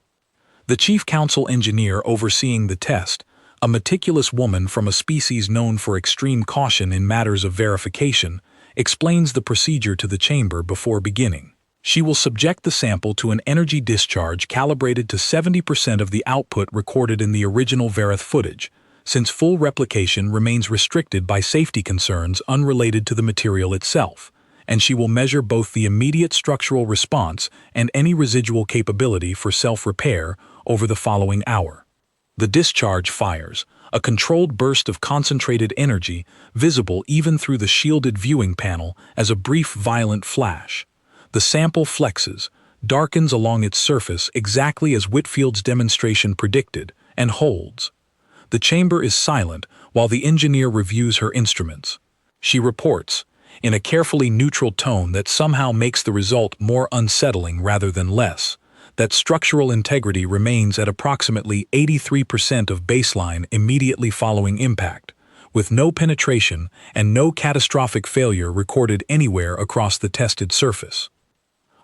The chief council engineer overseeing the test, a meticulous woman from a species known for extreme caution in matters of verification, explains the procedure to the chamber before beginning. She will subject the sample to an energy discharge calibrated to 70% of the output recorded in the original Verith footage, since full replication remains restricted by safety concerns unrelated to the material itself, and she will measure both the immediate structural response and any residual capability for self-repair over the following hour. The discharge fires, a controlled burst of concentrated energy visible even through the shielded viewing panel as a brief violent flash. The sample flexes, darkens along its surface exactly as Whitfield's demonstration predicted, and holds. The chamber is silent while the engineer reviews her instruments. She reports, in a carefully neutral tone that somehow makes the result more unsettling rather than less, that structural integrity remains at approximately 83% of baseline immediately following impact, with no penetration and no catastrophic failure recorded anywhere across the tested surface.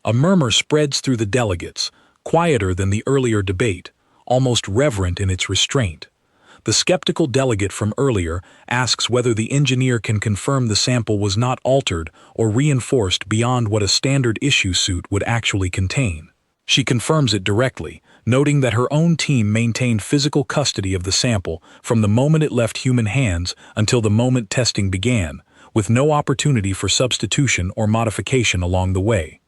A murmur spreads through the delegates, quieter than the earlier debate, almost reverent in its restraint. The skeptical delegate from earlier asks whether the engineer can confirm the sample was not altered or reinforced beyond what a standard issue suit would actually contain. She confirms it directly, noting that her own team maintained physical custody of the sample from the moment it left human hands until the moment testing began, with no opportunity for substitution or modification along the way.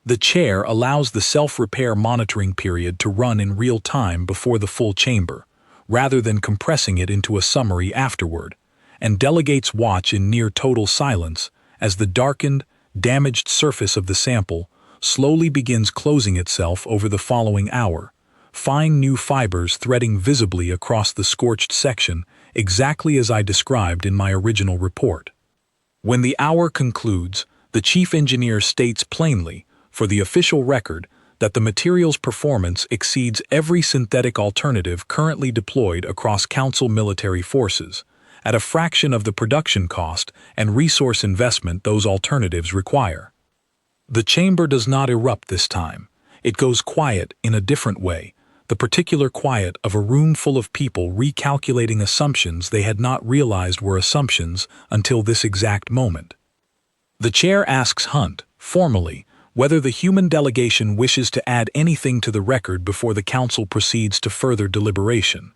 The chair allows the self-repair monitoring period to run in real time before the full chamber, rather than compressing it into a summary afterward, and delegates watch in near total silence as the darkened, damaged surface of the sample slowly begins closing itself over the following hour, fine new fibers threading visibly across the scorched section exactly as I described in my original report. When the hour concludes, the chief engineer states plainly, for the official record, that the material's performance exceeds every synthetic alternative currently deployed across Council military forces, at a fraction of the production cost and resource investment those alternatives require. The chamber does not erupt this time. It goes quiet in a different way, the particular quiet of a room full of people recalculating assumptions they had not realized were assumptions until this exact moment. The chair asks Hunt, formally, whether the human delegation wishes to add anything to the record before the council proceeds to further deliberation.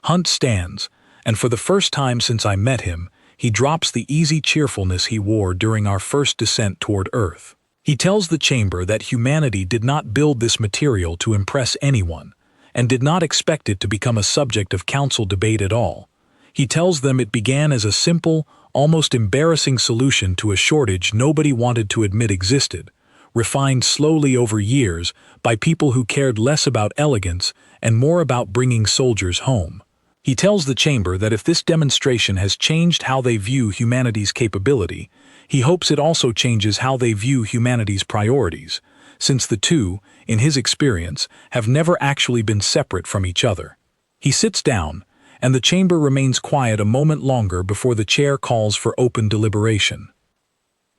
Hunt stands, and for the first time since I met him, he drops the easy cheerfulness he wore during our first descent toward Earth. He tells the chamber that humanity did not build this material to impress anyone, and did not expect it to become a subject of council debate at all. He tells them it began as a simple, almost embarrassing solution to a shortage nobody wanted to admit existed, refined slowly over years by people who cared less about elegance and more about bringing soldiers home. He tells the chamber that if this demonstration has changed how they view humanity's capability, he hopes it also changes how they view humanity's priorities, since the two, in his experience, have never actually been separate from each other. He sits down, and the chamber remains quiet a moment longer before the chair calls for open deliberation.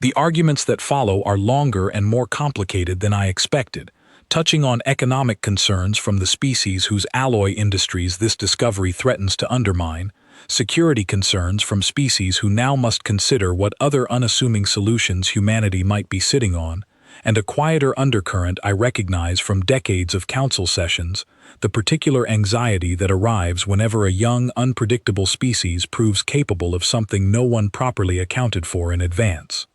The arguments that follow are longer and more complicated than I expected, touching on economic concerns from the species whose alloy industries this discovery threatens to undermine, security concerns from species who now must consider what other unassuming solutions humanity might be sitting on, and a quieter undercurrent I recognize from decades of council sessions, the particular anxiety that arrives whenever a young, unpredictable species proves capable of something no one properly accounted for in advance.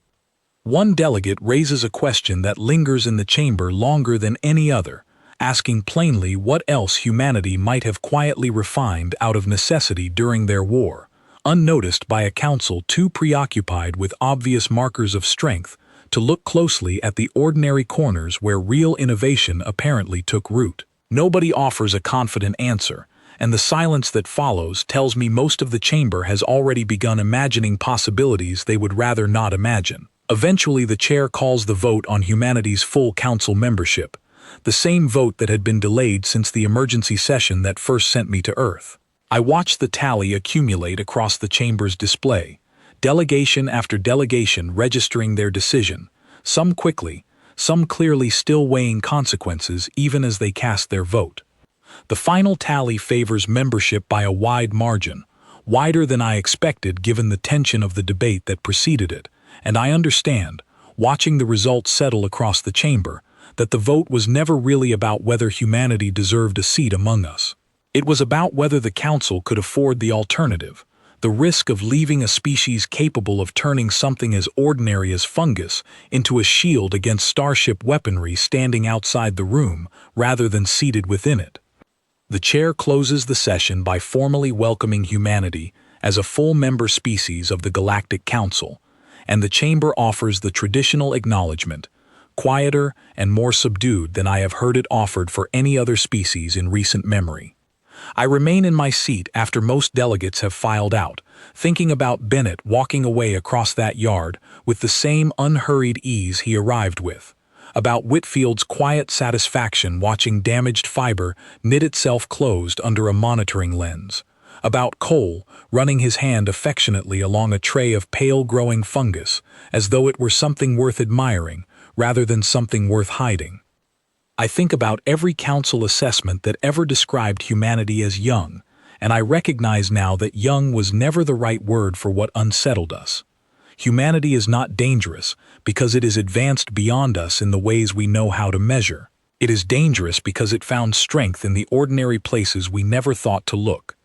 One delegate raises a question that lingers in the chamber longer than any other, asking plainly what else humanity might have quietly refined out of necessity during their war, unnoticed by a council too preoccupied with obvious markers of strength to look closely at the ordinary corners where real innovation apparently took root. Nobody offers a confident answer, and the silence that follows tells me most of the chamber has already begun imagining possibilities they would rather not imagine. Eventually, the chair calls the vote on humanity's full council membership, the same vote that had been delayed since the emergency session that first sent me to Earth. I watched the tally accumulate across the chamber's display, delegation after delegation registering their decision, some quickly, some clearly still weighing consequences even as they cast their vote. The final tally favors membership by a wide margin, wider than I expected given the tension of the debate that preceded it, and I understand, watching the results settle across the chamber, that the vote was never really about whether humanity deserved a seat among us. It was about whether the council could afford the alternative, the risk of leaving a species capable of turning something as ordinary as fungus into a shield against starship weaponry standing outside the room rather than seated within it. The chair closes the session by formally welcoming humanity as a full member species of the Galactic Council, and the chamber offers the traditional acknowledgement, quieter and more subdued than I have heard it offered for any other species in recent memory. I remain in my seat after most delegates have filed out, thinking about Bennett walking away across that yard with the same unhurried ease he arrived with, about Whitfield's quiet satisfaction watching damaged fiber knit itself closed under a monitoring lens, about Cole running his hand affectionately along a tray of pale-growing fungus as though it were something worth admiring rather than something worth hiding. I think about every council assessment that ever described humanity as young, and I recognize now that young was never the right word for what unsettled us. Humanity is not dangerous because it is advanced beyond us in the ways we know how to measure. It is dangerous because it found strength in the ordinary places we never thought to look,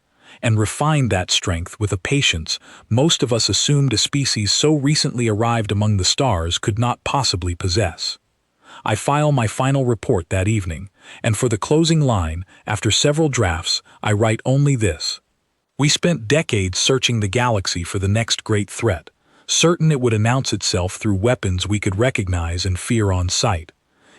and refined that strength with a patience most of us assumed a species so recently arrived among the stars could not possibly possess. I file my final report that evening, and for the closing line, after several drafts, I write only this. We spent decades searching the galaxy for the next great threat, certain it would announce itself through weapons we could recognize and fear on sight.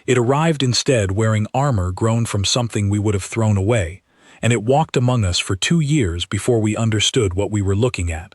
It arrived instead wearing armor grown from something we would have thrown away, and it walked among us for 2 years before we understood what we were looking at.